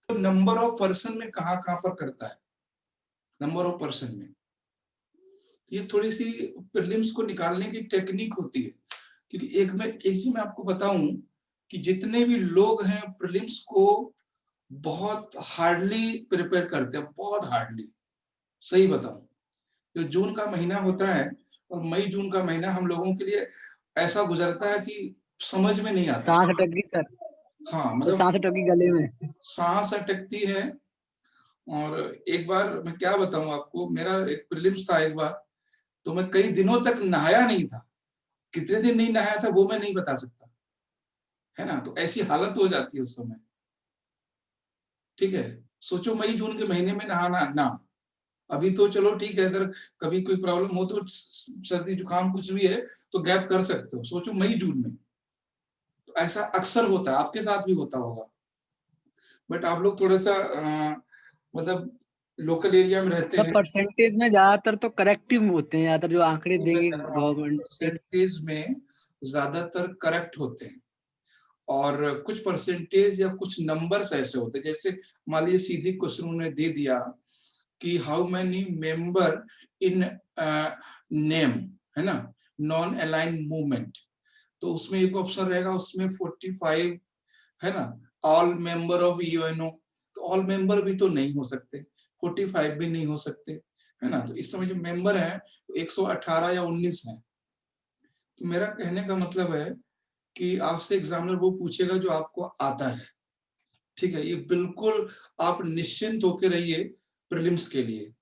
तो number of person में कहाँ कहाँ पर करता है, नंबर ऑफ पर्सन में। ये थोड़ी सी प्रीलिम्स को निकालने की टेक्निक होती है, क्योंकि एक चीज मैं आपको बताऊं कि जितने भी लोग हैं प्रीलिम्स को बहुत हार्डली प्रिपेयर करते हैं, बहुत हार्डली। सही बताऊं, जो जून का महीना होता है और मई जून का महीना हम लोगों के लिए ऐसा गुजरता है कि समझ में नहीं आता। सांस अटक गई सर। हाँ, तो मतलब सांस अटक गई गले में। सांस अटकती है। और एक बार मैं क्या बताऊं आपको, मेरा एक प्रीलिम्स था एक बार, तो मैं कई दिनों तक नहाया नहीं था। कितने दिन नहीं नहाया था वो मैं नहीं बता सकता, है ना। तो ऐसी हालत हो जाती है उस समय। ठीक है, सोचो मई जून के महीने में नहाना ना। अभी तो चलो ठीक है, अगर कभी कोई प्रॉब्लम हो तो सर्दी जुकाम कुछ भी है तो गैप कर सकते हो, सोचो मई जून में। तो ऐसा अक्सर होता है, आपके साथ भी होता होगा। बट आप लोग थोड़ा सा मतलब लोकल एरिया में रहते सब हैं। परसेंटेज में ज्यादातर तो करेक्टिव होते हैं, ज्यादातर जो आंकड़े तो मैं देंगे कह रहा हूँ गवर्नमेंट। परसेंटेज में ज्यादातर करेक्ट होते हैं, और कुछ परसेंटेज या कुछ नंबर्स ऐसे होते हैं, जैसे मान लीजिए सीधी क्वेश्चन उन्होंने दे दिया कि how many member in name, है ना, नॉन अलाइन मूवमेंट। तो उसमें एक ऑप्शन रहेगा, उसमें 45, है ना, ऑल मेंबर ऑफ यूएनओ। तो ऑल मेंबर भी तो नहीं हो सकते, 45 भी नहीं हो सकते, है ना। तो इस समय जो मेंबर है 118 या 19 है। तो मेरा कहने का मतलब है कि आपसे एग्जामिनर वो पूछेगा जो आपको आता है। ठीक है, ये बिल्कुल आप निश्चिंत होकर रहिए प्रीलिम्स के लिए।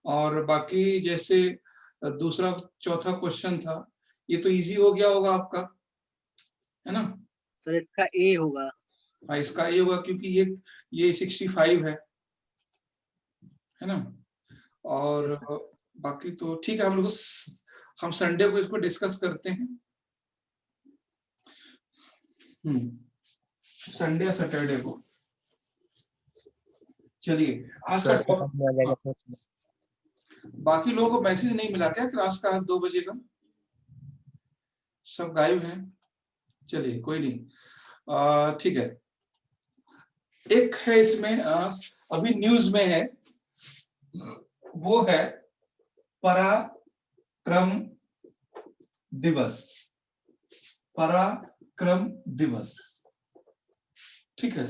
और बाकी जैसे दूसरा चौथा क्वेश्चन था, ये तो इजी हो गया होगा आपका, है ना। सर इसका ए होगा। हाँ, इसका ये होगा क्योंकि ये 65 है ना। और यस सर। बाकी तो ठीक है, हम संडे को इसको डिस्कस करते हैं। संडे या सैटरडे को। चलिए आज सर का समझ में आ जाएगा हाँ, बाकी लोगों को मैसेज नहीं मिला क्या क्लास का 2 बजे का? सब गायब हैं। चलिए कोई नहीं, ठीक है। एक है इसमें अभी न्यूज में है, वो है पराक्रम दिवस। पराक्रम दिवस, ठीक है,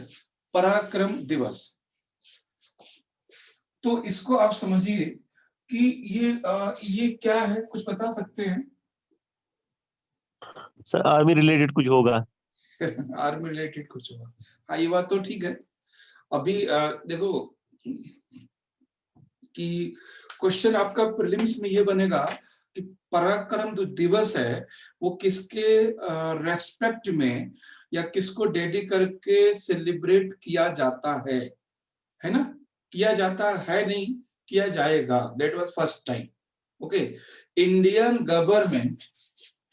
पराक्रम दिवस। तो इसको आप समझिए कि ये क्या है, कुछ बता सकते हैं? सर आर्मी रिलेटेड कुछ होगा। आर्मी रिलेटेड कुछ होगा। हाँ, ये बात तो ठीक है। अभी देखो कि क्वेश्चन आपका प्रीलिम्स में ये बनेगा कि पराक्रम जो दिवस है वो किसके रेस्पेक्ट में या किसको डेडिकेट करके सेलिब्रेट किया जाता है ना। किया जाता है नहीं, किया जाएगा, that was first time. Okay, Indian government,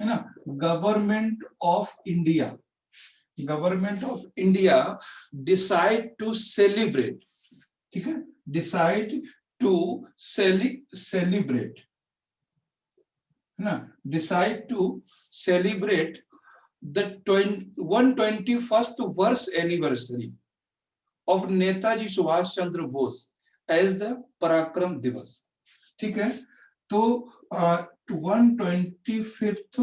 है ना, government of India, government of India decide to celebrate, ठीक है, डिसाइड टू सेलिब्रेट, है ना, decide to celebrate the 121st birth anniversary of Netaji Subhas Chandra Bose as the Parakram Diwas. ठीक है, तो 125th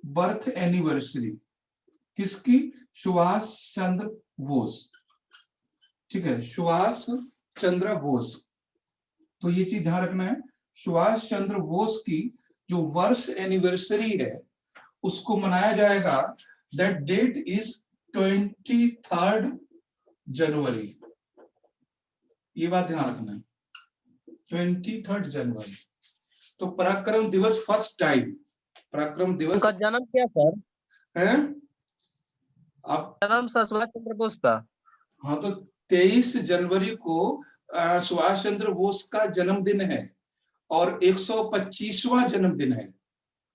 बर्थ एनिवर्सरी किसकी? सुभाष चंद्र बोस। ठीक है, सुभाष चंद्र बोस। तो ये चीज ध्यान रखना है, सुभाष चंद्र बोस की जो वर्ष एनिवर्सरी है उसको मनाया जाएगा। दैट डेट इज 23 जनवरी। ये बात ध्यान रखना है, 23 जनवरी। तो पराक्रम दिवस फर्स्ट टाइम, पराक्रम दिवस उनका जन्म क्या सर? है। आप जन्म सर सुभाष चंद्र बोस का? हाँ, तो 23 जनवरी को सुभाष चंद्र बोस का जन्मदिन है और 125वां जन्मदिन है।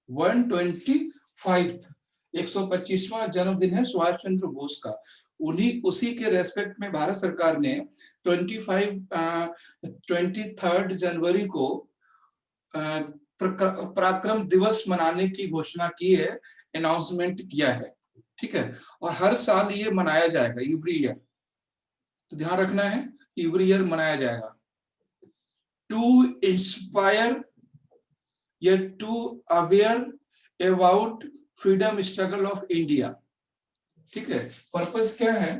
125 125वां जन्मदिन है सुभाष चंद्र बोस का। उसी के रेस्पेक्ट में भारत सरकार ने 23 जनवरी को पराक्रम दिवस मनाने की घोषणा की है, अनाउंसमेंट किया है। ठीक है, और हर साल ये मनाया जाएगा, एवरी ईयर। तो ध्यान रखना है एवरी ईयर मनाया जाएगा टू इंस्पायर या to aware about freedom struggle of India. ठीक है, पर्पस क्या है?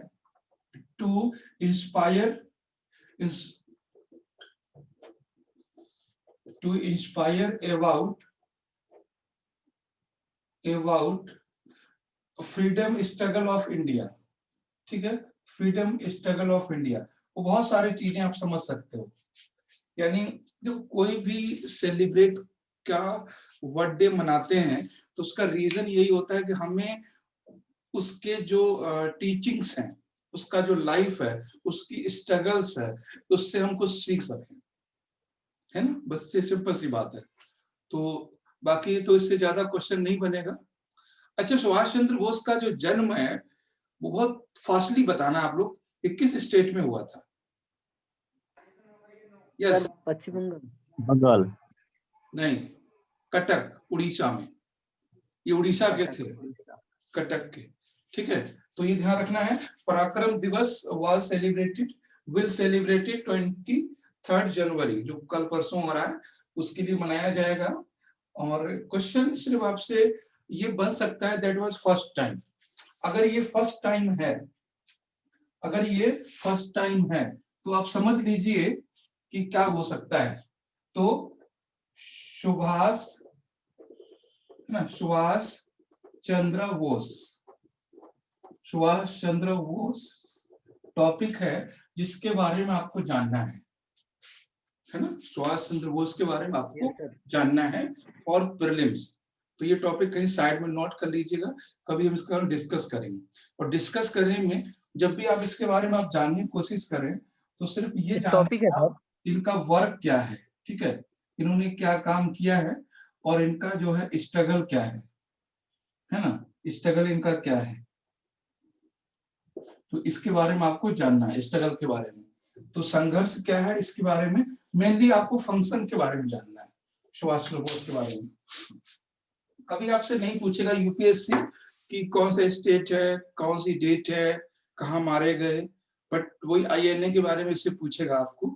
To inspire about freedom struggle of India. ठीक है, फ्रीडम स्ट्रगल ऑफ इंडिया, वो बहुत सारी चीजें आप समझ सकते हो। यानी जो कोई भी सेलिब्रेट का बर्थडे मनाते हैं तो उसका रीजन यही होता है कि हमें उसके जो टीचिंग्स हैं, उसका जो लाइफ है, उसकी स्ट्रगल्स है, उससे हम कुछ सीख सकें, है ना। बस ये सिंपल सी बात है। तो बाकी तो इससे ज्यादा क्वेश्चन नहीं बनेगा। अच्छा, सुभाष चंद्र बोस का जो जन्म है वो बहुत फास्टली बताना आप लोग कि किस स्टेट में हुआ था। यस, पश्चिम बंगाल। बंगाल। नहीं, कटक, उड़ीसा में। ये उड़ीसा के थे, उड़ीसा। कटक के। ठीक है, तो ये ध्यान रखना है। पराक्रम दिवस वाज सेलिब्रेटेड, विल सेलिब्रेटेड 23 जनवरी, जो कल परसों हो रहा है, उसके लिए मनाया जाएगा। और क्वेश्चन सिर्फ आपसे ये बन सकता है दैट वाज फर्स्ट टाइम। अगर ये फर्स्ट टाइम है, अगर ये फर्स्ट टाइम है तो आप समझ लीजिए कि क्या हो सकता है। तो सुभाष चंद्र बोस, सुभाष चंद्र बोस टॉपिक है जिसके बारे में आपको जानना है ना। सुभाष चंद्र बोस के बारे में आपको जानना है और प्रीलिम्स। तो ये टॉपिक कहीं साइड में नोट कर लीजिएगा, कभी हम इसका डिस्कस करेंगे। और डिस्कस करने में जब भी आप इसके बारे में आप जानने की कोशिश करें तो सिर्फ ये टॉपिक है जानना सर। इनका वर्क क्या है, ठीक है, इन्होंने क्या काम किया है और इनका जो है स्ट्रगल क्या है ना, स्ट्रगल इनका क्या है, तो इसके बारे में आपको जानना है, स्ट्रगल के बारे में। तो संघर्ष क्या है इसके बारे में, मेनली आपको फंक्शन के बारे में जानना है, सुभाष चंद्र बोस के बारे में। कभी आपसे नहीं पूछेगा यूपीएससी कि कौन सा स्टेट है, कौन सी डेट है, कहाँ मारे गए, बट वही आईएनए के बारे में इससे पूछेगा आपको।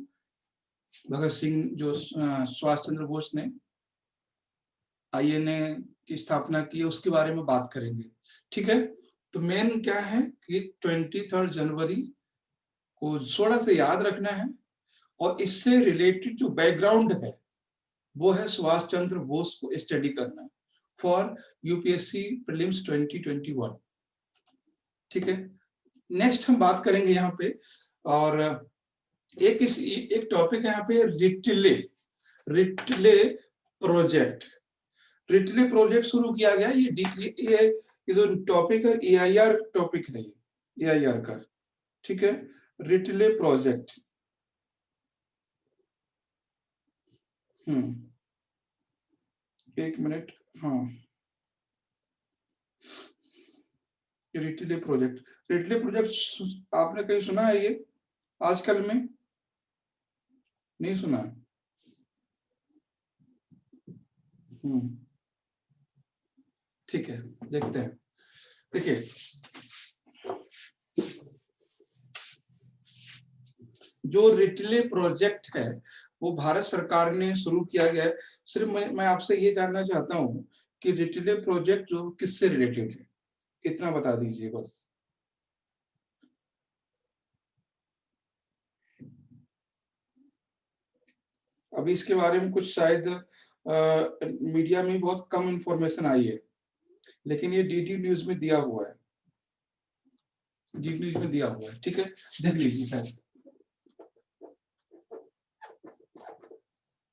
भगत सिंह, जो सुभाष चंद्र बोस ने आईएनए की स्थापना की, उसके बारे में बात करेंगे। ठीक है, तो मेन क्या है कि 23 जनवरी को थोड़ा सा याद रखना है, और इससे रिलेटेड जो बैकग्राउंड है वो है सुभाष चंद्र बोस को स्टडी करना है फॉर यूपीएससी प्रीलिम्स 2021। ठीक है, नेक्स्ट हम बात करेंगे यहाँ पे, और एक टॉपिक है यहाँ पे, रिटले प्रोजेक्ट। रिटले प्रोजेक्ट शुरू किया गया, ये जो टॉपिक है एआईआर टॉपिक है, ये एआईआर का। ठीक है, रिटले प्रोजेक्ट। एक मिनट, हाँ, रिटले प्रोजेक्ट आपने कहीं सुना है ये आजकल में? नहीं सुना। ठीक है, देखते हैं। देखिए, जो रिटले प्रोजेक्ट है वो भारत सरकार ने शुरू किया गया है। सिर्फ मैं आपसे ये जानना चाहता हूं कि रिटले प्रोजेक्ट जो किससे रिलेटेड है, इतना बता दीजिए बस। अभी इसके बारे में कुछ शायद मीडिया में बहुत कम इंफॉर्मेशन आई है, लेकिन ये डीडी न्यूज में दिया हुआ है, डीडी न्यूज में दिया हुआ है। ठीक है, देख लीजिए शायद।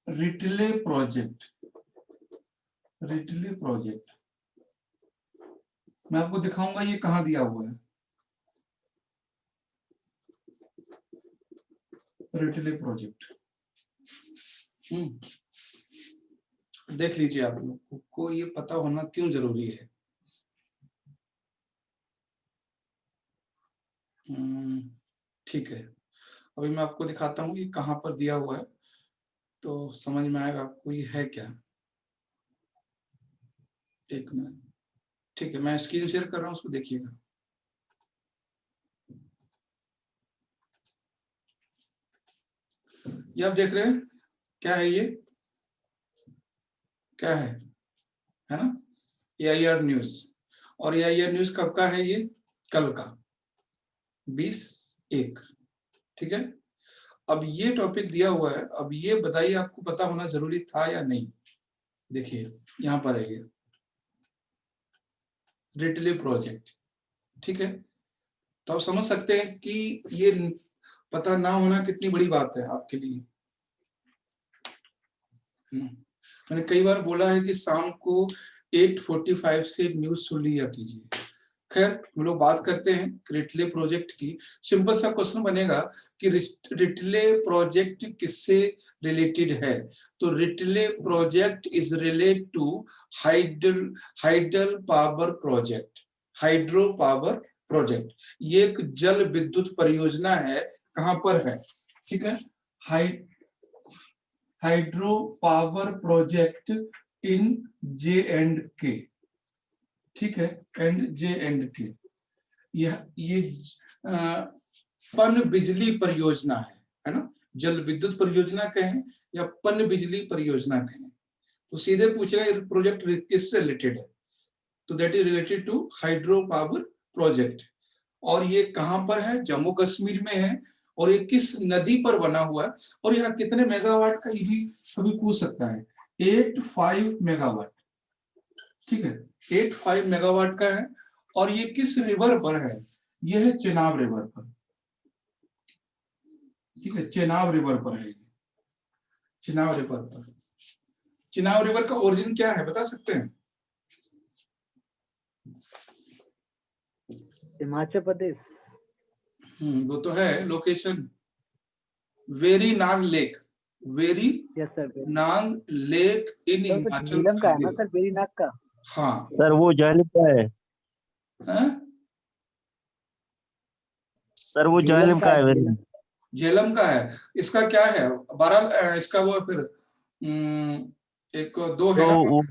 रिटले प्रोजेक्ट, रिटले प्रोजेक्ट मैं आपको दिखाऊंगा ये कहाँ दिया हुआ है। रिटले प्रोजेक्ट देख लीजिए, आप लोग को ये पता होना क्यों जरूरी है। ठीक है, अभी मैं आपको दिखाता हूँ ये कहाँ पर दिया हुआ है, तो समझ में आएगा आपको ये है क्या। एक मिनट, ठीक है, मैं स्क्रीन शेयर कर रहा हूँ, उसको देखिएगा। ये आप देख रहे हैं क्या है, ये क्या है ना, AIR न्यूज। और AIR न्यूज कब का है, ये कल का 20/1, ठीक है। अब ये टॉपिक दिया हुआ है, अब ये बताइए आपको पता होना जरूरी था या नहीं। देखिए यहाँ पर है ये रिटले प्रोजेक्ट, ठीक है। तो आप समझ सकते हैं कि ये पता ना होना कितनी बड़ी बात है आपके लिए। मैंने कई बार बोला है कि शाम को 8:45 से न्यूज सुन लिया कीजिए। खैर हम लोग बात करते हैं रिटले प्रोजेक्ट की। सिंपल सा क्वेश्चन बनेगा कि रिटले प्रोजेक्ट किससे रिलेटेड है। तो Ratle project is related to hydel power project, hydro power project. ये एक जल विद्युत परियोजना है, कहां पर है, ठीक है, hydro power project in J&K, ठीक है, J&K। ये पन बिजली परियोजना है ना, जल विद्युत परियोजना कहें या पन बिजली परियोजना कहें। तो सीधे पूछेगा ये प्रोजेक्ट किससे रिलेटेड है, तो that is related to hydro power project. और ये कहां पर है, जम्मू कश्मीर में है। और ये किस नदी पर बना हुआ है, और यहाँ कितने मेगावाट का, ये भी कभी पूछ सकता है। 85 मेगावाट, ठीक है, 85 मेगावाट का है। और ये किस रिवर पर है, ये है चेनाब रिवर पर, ठीक है, चेनाब रिवर पर है, चेनाब रिवर पर। चेनाब रिवर का ओरिजिन क्या है बता सकते हैं? हिमाचल प्रदेश। वो तो है location, very Nag lake, very yes sir. Nag lake in तो हिमाचल झेलम का है ना प्रदेश। सर, वेरीनाग का। हाँ सर वो जालिम का है, सर वो झेलम जालिम का का है, है। झेलम। झेलम का है। इसका क्या है 12 इसका वो फिर एक दो है तो ना। वो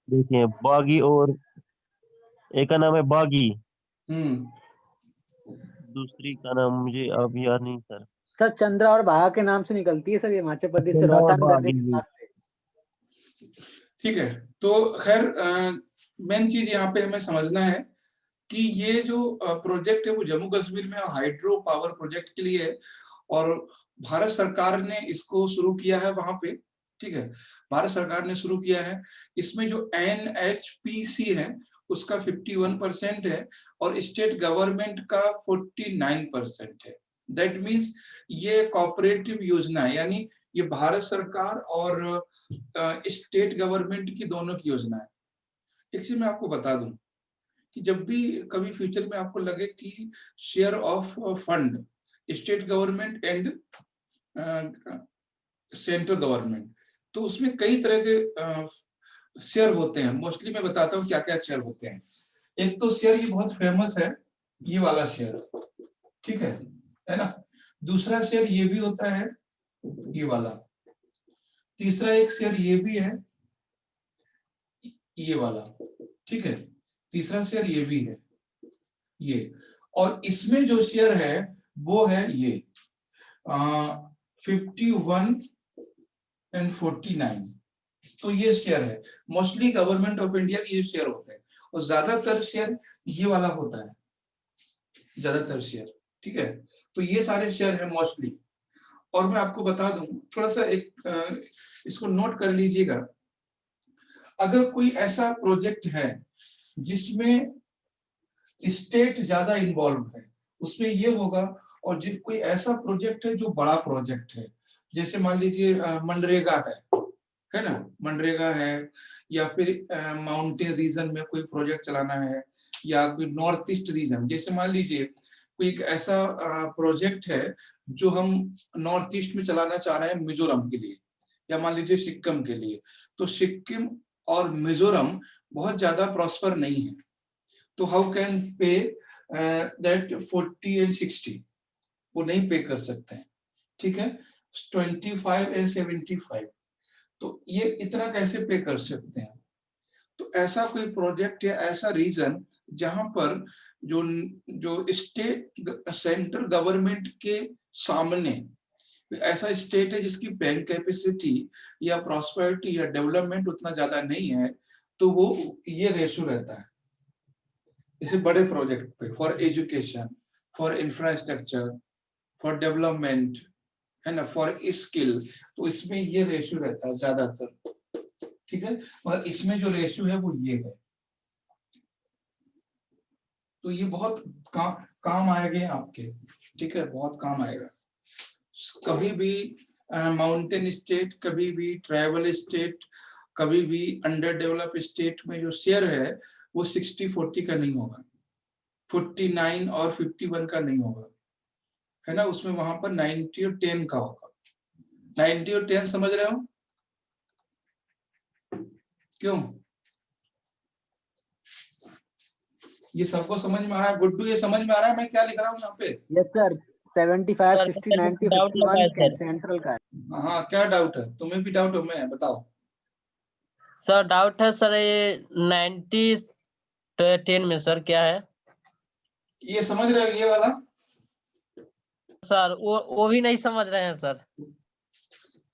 देखिए बागी, और एक का नाम है बागी, दूसरी का नाम मुझे अब याद नहीं सर। सर चंद्रा और भागा के नाम से निकलती है सर, ये हिमाचल प्रदेश से, चंद्रा और रोहतांग दर्रे बागी, के पास से। ठीक है। तो खैर मेन चीज यहाँ पे हमें समझना है कि ये जो प्रोजेक्ट है वो जम्मू कश्मीर में हाइड्रो पावर प्रोजेक्ट के लिए है। और भारत सरकार ने इसको शुरू किया है वहां पे, ठीक है, भारत सरकार ने शुरू किया है। इसमें जो NHPC है उसका 51% है और स्टेट गवर्नमेंट का 49% है। दैट मीन्स ये कोऑपरेटिव योजना है, यानी ये भारत सरकार और स्टेट गवर्नमेंट की दोनों की योजना है। एक चीज मैं आपको बता दूं कि जब भी कभी फ्यूचर में आपको लगे कि share of fund state government and central government, तो उसमें कई तरह के शेयर होते हैं। मोस्टली मैं बताता हूँ क्या क्या शेयर होते हैं। एक तो शेयर ये बहुत फेमस है, ये वाला शेयर, ठीक है ना। दूसरा शेयर ये भी होता है, ये वाला। तीसरा एक शेयर ये भी है, ये वाला, ठीक है। तीसरा शेयर ये भी है, ये। और इसमें जो शेयर है वो है ये 51 एंड 49। तो ये शेयर है, मोस्टली गवर्नमेंट ऑफ इंडिया के ये शेयर होते हैं। और ज्यादातर शेयर ये वाला होता है, ज्यादातर शेयर, ठीक है। तो ये सारे शेयर है मोस्टली। और मैं आपको बता दूं थोड़ा सा, एक इसको नोट कर लीजिएगा। अगर कोई ऐसा प्रोजेक्ट है जिसमें स्टेट ज्यादा इन्वॉल्व है, उसमें ये होगा। और जो कोई ऐसा प्रोजेक्ट है जो बड़ा प्रोजेक्ट है, जैसे मान लीजिए मनरेगा है ना, मनरेगा है, या फिर माउंटेन रीजन में कोई प्रोजेक्ट चलाना है, या कोई नॉर्थ ईस्ट रीजन, जैसे मान लीजिए कोई एक ऐसा प्रोजेक्ट है जो हम नॉर्थ ईस्ट में चलाना चाह रहे हैं मिजोरम के लिए, या मान लीजिए सिक्किम के लिए। तो सिक्किम और मिजोरम बहुत ज्यादा प्रॉस्पर नहीं है, तो how can pay that 40 and 60, वो नहीं पे कर सकते हैं, ठीक है। 25 एंड 75, तो ये इतना कैसे पे कर सकते हैं। तो ऐसा कोई प्रोजेक्ट या ऐसा रीजन जहां पर जो जो स्टेट सेंट्रल गवर्नमेंट के सामने ऐसा स्टेट है जिसकी बैंक कैपेसिटी या प्रॉस्पेरिटी या डेवलपमेंट उतना ज्यादा नहीं है, तो वो ये रेशियो रहता है। इसे बड़े प्रोजेक्ट पे, for education, for infrastructure, for development, है ना, फॉर स्किल, तो इसमें ये रेशियो रहता है ज्यादातर, ठीक है। मगर इसमें जो रेशियो है वो ये है, तो ये बहुत काम आएगा आपके, ठीक है, बहुत काम आएगा। कभी भी माउंटेन स्टेट, कभी भी ट्राइबल स्टेट, कभी भी अंडर डेवलप स्टेट में जो शेयर है वो 60-40 का नहीं होगा, 49 और 51 का नहीं होगा, है ना। उसमें वहां पर 90 और 10 का होगा। 90 और 10 समझ रहे हो क्यों? ये सबको समझ में आ रहा है? गुड्डू, ये समझ में आ रहा है मैं क्या लिख रहा हूँ यहाँ पे? यस सर, 75, सर, 60, 90, डाउट लगा है 51 सर। सेंट्रल का है। हाँ, क्या डाउट है? तुम्हें भी डाउट हो? मैं बताओ। सर डाउट है सर, ये 90-10 में सर क्या है ये समझ रहे हो ये वाला? सर? वो भी नहीं समझ रहे हैं सर।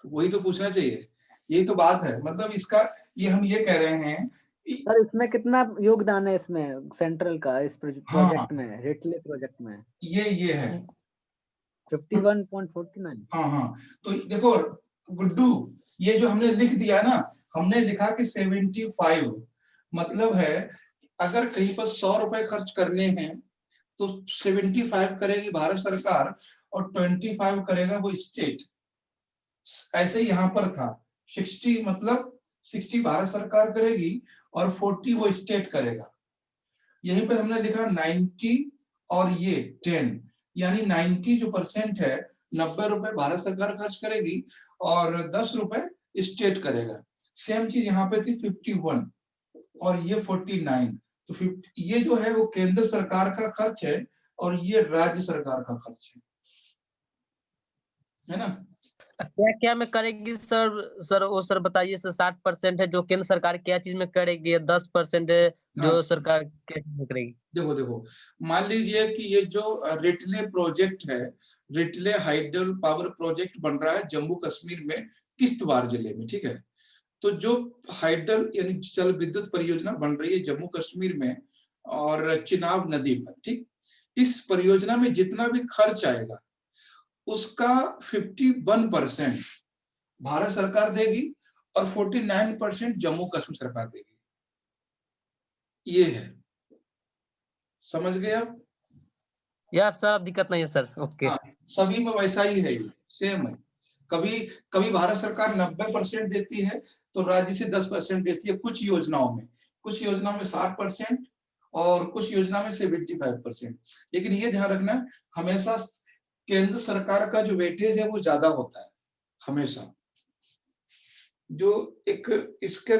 वही तो पूछना चाहिए, यही तो बात है। मतलब इसका ये हम ये कह रहे हैं सर इसमें कितना योगदान है इसमें सेंट्रल का, इस प्रोजेक्ट में, रिटले प्रोजेक्ट में? ये है 51.49। हाँ, तो देखो गुड्डू, ये जो हमने लिख दिया ना, हमने लिखा कि 75, मतलब है अगर कहीं पर 100 रुपए खर्च करने हैं तो 75 करेगी भारत सरकार और 25 करेगा वो स्टेट। ऐसे ही यहाँ पर था 60, मतलब 60 भारत सरकार करेगी और 40 वो स्टेट करेगा। यहीं पे हमने लिखा 90 और ये 10, यानी 90 जो % है, 90 रुपए भारत सरकार खर्च करेगी और 10 रुपए स्टेट करेगा। सेम चीज यहाँ पे थी 51 और ये 49। तो ये जो है वो केंद्र सरकार का खर्च है और ये राज्य सरकार का खर्च है ना। क्या क्या में करेगी सर वो सर बताइए सर। 60% है जो केंद्र सरकार क्या चीज में करेगी, 10% है जो हाँ, सरकार क्या चीज में करेगी? देखो मान लीजिए कि ये जो रिटले प्रोजेक्ट है, रिटले हाइडल पावर प्रोजेक्ट बन रहा है जम्मू कश्मीर में, किश्तवाड़ जिले में, ठीक है। तो जो हाइडल यानी जल विद्युत परियोजना बन रही है जम्मू कश्मीर में और चिनाब नदी पर, ठीक, इस परियोजना में जितना भी खर्च आएगा उसका 51% भारत सरकार देगी और 49% जम्मू कश्मीर सरकार देगी। ये है, समझ गए आप? यार सर अब दिक्कत नहीं है सर। ओके। हाँ, सभी में वैसा ही है, सेम है। कभी कभी भारत सरकार 90% देती है तो राज्य से 10% देती है कुछ योजनाओं में, कुछ योजनाओं में 60% और कुछ योजना में 75%। लेकिन ये ध्यान रखना, हमेशा केंद्र सरकार का जो वेटेज है वो ज्यादा होता है हमेशा। जो एक इसके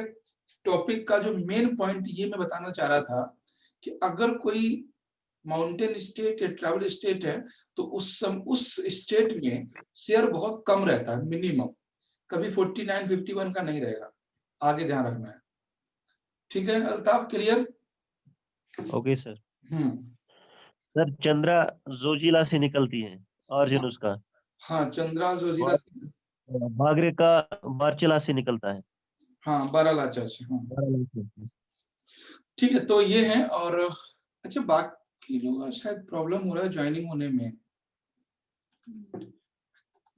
टॉपिक का जो मेन पॉइंट ये मैं बताना चाह रहा था कि अगर कोई माउंटेन स्टेट या ट्राइबल स्टेट है तो उस स्टेट में शेयर बहुत कम रहता है, मिनिमम, कभी 49, 51 का नहीं रहेगा। आगे ध्यान रखना है, ठीक है Altaf? Clear? Okay sir. Hmm, sir Chandra Zojila से निकलती है ऑरिजिन उसका, हाँ, चंद्रा जोजिला, और भागरे का बारचला से निकलता है। हाँ, बारालाचा से, हाँ, बारालाचा से। ठीक है। तो ये है। और अच्छा, बाकी लोग शायद प्रॉब्लम हो रहा है ज्वाइनिंग होने में।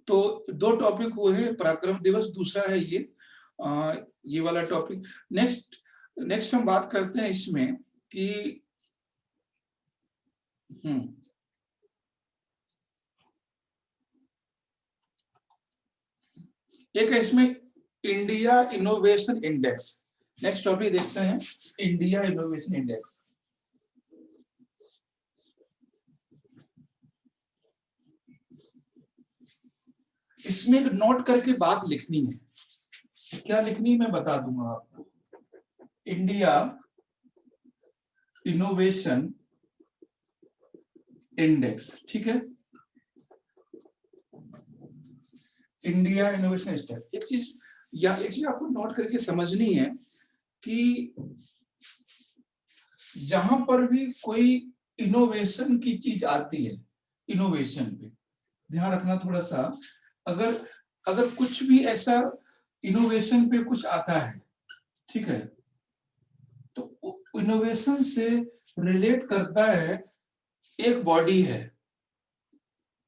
तो 2 टॉपिक हुए हैं, पराक्रम दिवस, दूसरा है ये वाला टॉपिक। नेक्स्ट हम बात करते हैं इसमें कि एक है इसमें India innovation index. Next topic देखते हैं, इंडिया इनोवेशन इंडेक्स। इसमें एक नोट करके बात लिखनी है। क्या लिखनी मैं बता दूंगा आपको। इंडिया इनोवेशन इंडेक्स, ठीक है, इंडिया इनोवेशन इंडेक्स। एक चीज आपको नोट करके समझनी है कि जहां पर भी कोई इनोवेशन की चीज आती है, इनोवेशन पे ध्यान रखना थोड़ा सा अगर अगर कुछ भी ऐसा इनोवेशन पे कुछ आता है, ठीक है, तो इनोवेशन से रिलेट करता है एक बॉडी है,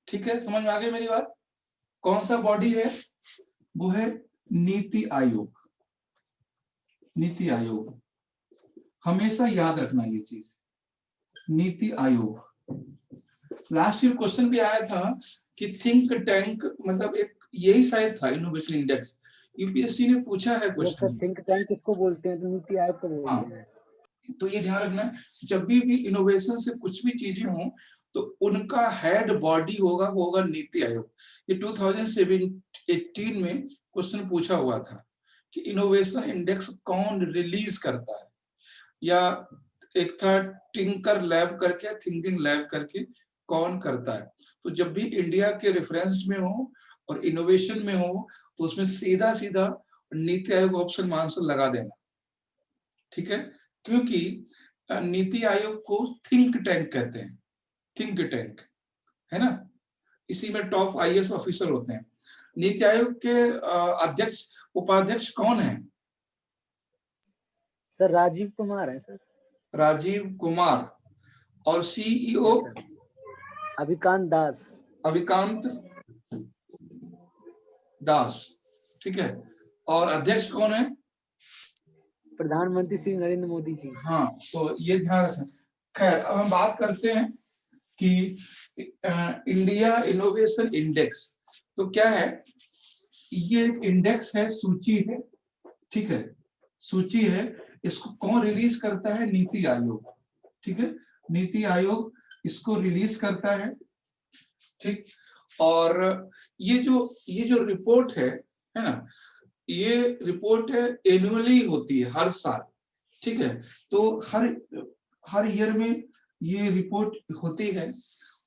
ठीक है, समझ में आ गई मेरी बात? कौन सा बॉडी है? वो है नीति आयोग। नीति आयोग, हमेशा याद रखना ये चीज, NITI Aayog. Last year question भी आया था कि थिंक टैंक मतलब एक यही शायद था, इनोवेशन इंडेक्स। यूपीएससी ने पूछा है सर क्वेश्चन। थिंक टैंक किसको बोलते हैं? तो नीति आयोग को बोलते हैं। तो ये ध्यान रखना, जब भी इनोवेशन से कुछ भी चीजें हों तो उनका हेड बॉडी होगा, वो होगा नीति आयोग। ये 2018 में क्वेश्चन पूछा हुआ था कि इनोवेशन इंडेक्स कौन रिलीज करता है, या एक था टिंकर लैब करके, थिंकिंग लैब करके, कौन करता है। तो जब भी इंडिया के रेफरेंस में हो और इनोवेशन में हो तो उसमें सीधा सीधा नीति आयोग ऑप्शन में आंसर लगा देना, ठीक है, क्योंकि नीति आयोग को थिंक टैंक कहते हैं, थिंक टैंक, है ना। इसी में टॉप आईएएस ऑफिसर होते हैं। नीति आयोग के अध्यक्ष उपाध्यक्ष कौन है? सर राजीव कुमार है सर। राजीव कुमार। और सीईओ? अभिकांत दास। अभिकांत दास, ठीक है। और अध्यक्ष कौन है? प्रधानमंत्री श्री नरेंद्र मोदी जी। हाँ, तो ये ध्यान रखना। खैर, अब हम बात करते हैं कि इंडिया इनोवेशन इंडेक्स तो क्या है। ये एक इंडेक्स है, सूची है, ठीक है, सूची है। इसको कौन रिलीज करता है? नीति आयोग, ठीक है, नीति आयोग इसको रिलीज करता है, ठीक। और ये जो रिपोर्ट है ना, ये रिपोर्ट है एनुअली होती है, हर साल, ठीक है। तो हर ईयर में ये रिपोर्ट होती है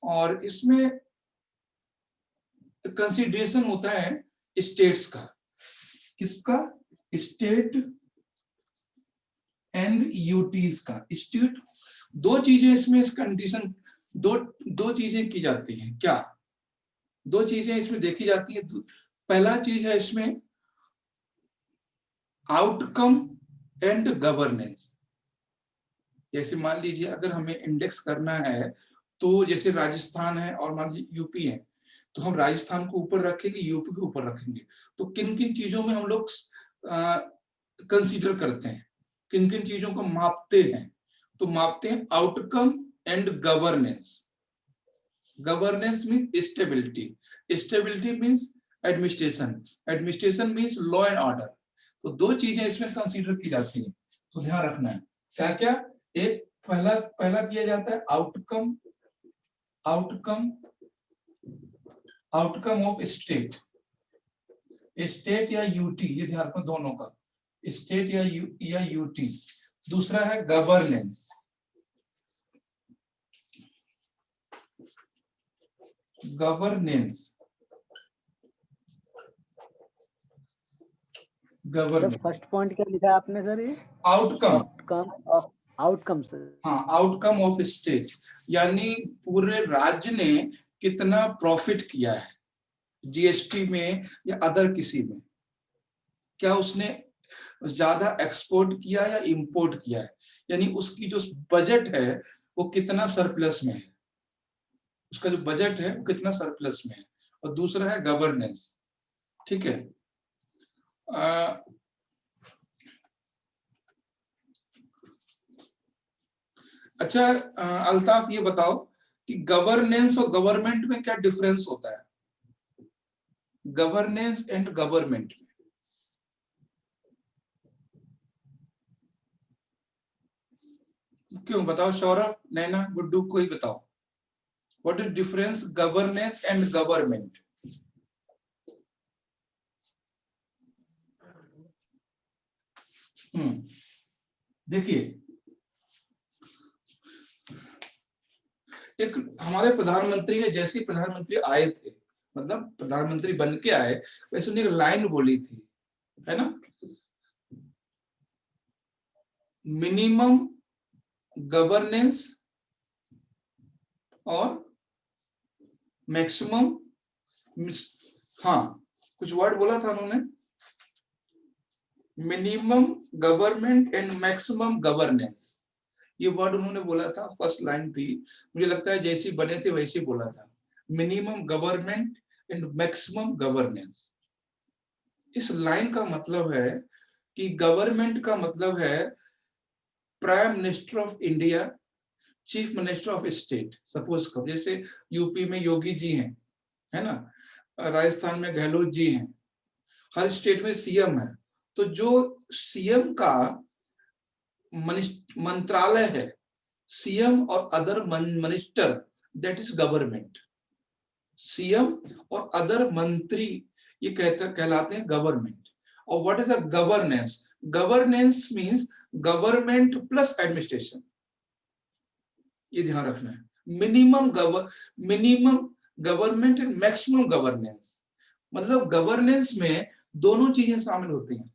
और इसमें कंसीडरेशन होता है स्टेट्स का। किसका? स्टेट एंड यूटीज का। स्टेट, दो चीजें इसमें, इस कंडीशन दो चीजें की जाती हैं। क्या दो चीजें इसमें देखी जाती है? पहला चीज है इसमें आउटकम एंड गवर्नेंस। जैसे मान लीजिए अगर हमें इंडेक्स करना है तो जैसे राजस्थान है और मान लीजिए यूपी है, तो हम राजस्थान को ऊपर रखेंगे, यूपी को ऊपर रखेंगे। तो किन किन चीजों में हम लोग कंसीडर करते हैं, किन किन चीजों को मापते हैं? तो मापते हैं outcome and governance. Governance means stability, stability means administration, administration means law and order. तो दो चीजें इसमें कंसीडर की जाती हैं, तो ध्यान रखना है। क्या क्या? एक पहला किया जाता है outcome, outcome of state, state या यूटी, ये ध्यान रखना दोनों का, स्टेट या यूटी। दूसरा है गवर्नेंस, गवर्नेंस। फर्स्ट पॉइंट क्या लिखा आपने सर? ये आउटकम सर। हाँ, आउटकम ऑफ स्टेट, यानी पूरे राज्य ने कितना प्रॉफिट किया है जीएसटी में या अदर किसी में। क्या उसने ज्यादा एक्सपोर्ट किया या इंपोर्ट किया है, यानी उसकी जो बजट है वो कितना सरप्लस में है, उसका जो बजट है वो कितना सरप्लस में है। और दूसरा है गवर्नेंस, ठीक है। अच्छा, अल्ताफ ये बताओ कि गवर्नेंस और गवर्नमेंट में क्या डिफरेंस होता है? गवर्नेंस एंड गवर्नमेंट में क्यों? बताओ सौरभ, नैना, गुड्डू, कोई बताओ, what is difference governance and government? देखिए, एक हमारे प्रधानमंत्री ने, जैसे प्रधानमंत्री आए थे, मतलब प्रधानमंत्री बन के आए, वैसे उन्हें एक लाइन बोली थी, है ना, मिनिमम गवर्नेंस और मैक्सिमम हाँ, कुछ वर्ड बोला था उन्होंने, minimum government and maximum governance, ये वर्ड उन्होंने बोला था। फर्स्ट लाइन थी, मुझे लगता है जैसी बने थे वैसे बोला था, minimum government and maximum governance. इस लाइन का मतलब है कि गवर्नमेंट का मतलब है prime minister of India, chief minister of state. Suppose करो जैसे यूपी में योगी जी हैं, है ना, राजस्थान में गहलोत जी हैं, हर स्टेट में सीएम है। तो जो सीएम का मंत्रालय है, सीएम और other minister, that is government. CM और अदर मंत्री ये कहलाते हैं गवर्नमेंट। और what is a governance? Governance means government plus administration, ये ध्यान रखना है। Minimum government and maximum governance, मतलब गवर्नेंस में दोनों चीजें शामिल होती हैं।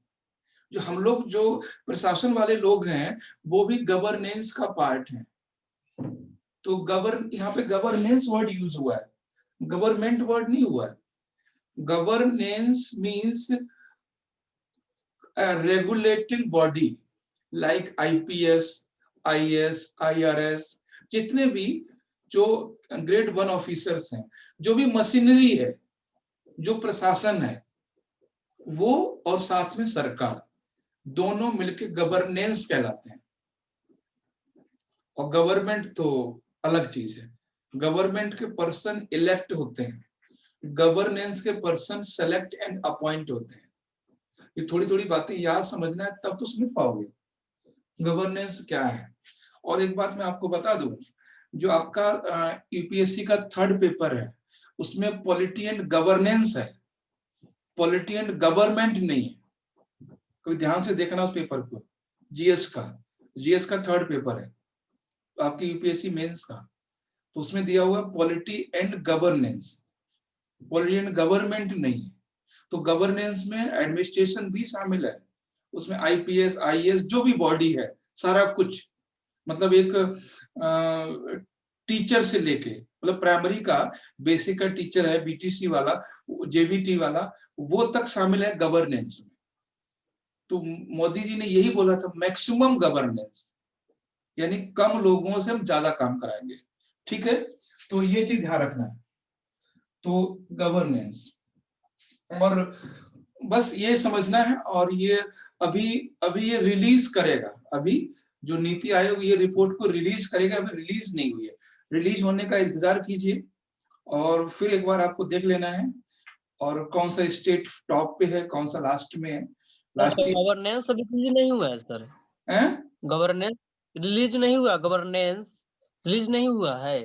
जो हम लोग जो प्रशासन वाले लोग हैं वो भी गवर्नेंस का पार्ट है। तो यहाँ पे गवर्नेंस वर्ड यूज हुआ है, गवर्नमेंट वर्ड नहीं हुआ है। Governance means regulating body like IPS, IAS, IRS, जितने भी जो ग्रेड 1 ऑफिसर्स हैं, जो भी मशीनरी है, जो प्रशासन है, वो और साथ में सरकार, दोनों मिलके गवर्नेंस कहलाते हैं। और गवर्नमेंट तो अलग चीज है। गवर्नमेंट के पर्सन इलेक्ट होते हैं, गवर्नेंस के पर्सन सेलेक्ट एंड अपॉइंट होते हैं। ये थोड़ी थोड़ी बातें याद समझना है, तब तो समझ पाओगे गवर्नेंस क्या है। और एक बात मैं आपको बता दूं, जो आपका यूपीएससी का 3rd पेपर है उसमें पॉलिटी एंड गवर्नेंस है, पॉलिटी एंड गवर्नमेंट नहीं है। कोई ध्यान से देखना उस पेपर को, जीएस का 3rd पेपर है आपकी यूपीएससी मेंस का, तो उसमें दिया हुआ polity and governance, polity and government नहीं है। तो गवर्नेंस में एडमिनिस्ट्रेशन भी शामिल है, उसमें आईपीएस, आईएएस, जो भी बॉडी है, सारा कुछ, मतलब एक टीचर से लेके, मतलब प्राइमरी का बेसिक का टीचर है, बीटीसी वाला, जेबीटी वाला, वो तक शामिल है गवर्नेंस में। तो मोदी जी ने यही बोला था, मैक्सिमम गवर्नेंस, यानी कम लोगों से हम ज्यादा काम कराएंगे। ठीक है, तो ये चीज ध्यान रखना है। तो गवर्नेंस, और बस ये समझना है। और ये अभी ये रिलीज करेगा, अभी जो नीति आयोग ये रिपोर्ट को रिलीज करेगा, अभी रिलीज नहीं हुई है। रिलीज होने का इंतजार कीजिए और फिर एक बार आपको देख लेना है, और कौन सा स्टेट टॉप पे है, कौन सा लास्ट में है। गवर्नेंस अभी रिलीज नहीं हुआ है सर, गवर्नेंस रिलीज नहीं हुआ, गवर्नेंस रिलीज नहीं हुआ है।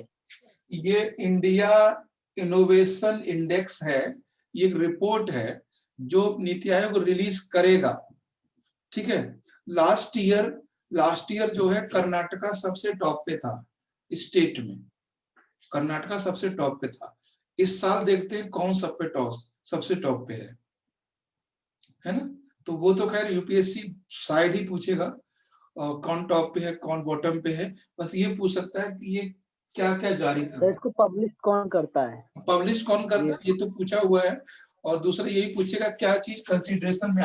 ये इंडिया इनोवेशन इंडेक्स है, ये एक रिपोर्ट है जो नीति आयोग रिलीज करेगा। ठीक है, लास्ट ईयर जो है कर्नाटका सबसे टॉप पे था, स्टेट में कर्नाटका सबसे टॉप पे था। इस साल देखते हैं कौन सबसे टॉप पे है ना। तो वो तो खैर यूपीएससी शायद ही पूछेगा कौन टॉप पे है कौन बॉटम पे है, बस ये पूछ सकता है कि ये क्या क्या जारी कर रहा है, इसको पब्लिश कौन करता है, ये तो पूछा हुआ है। और दूसरा यही पूछेगा क्या चीज कंसीडरेशन में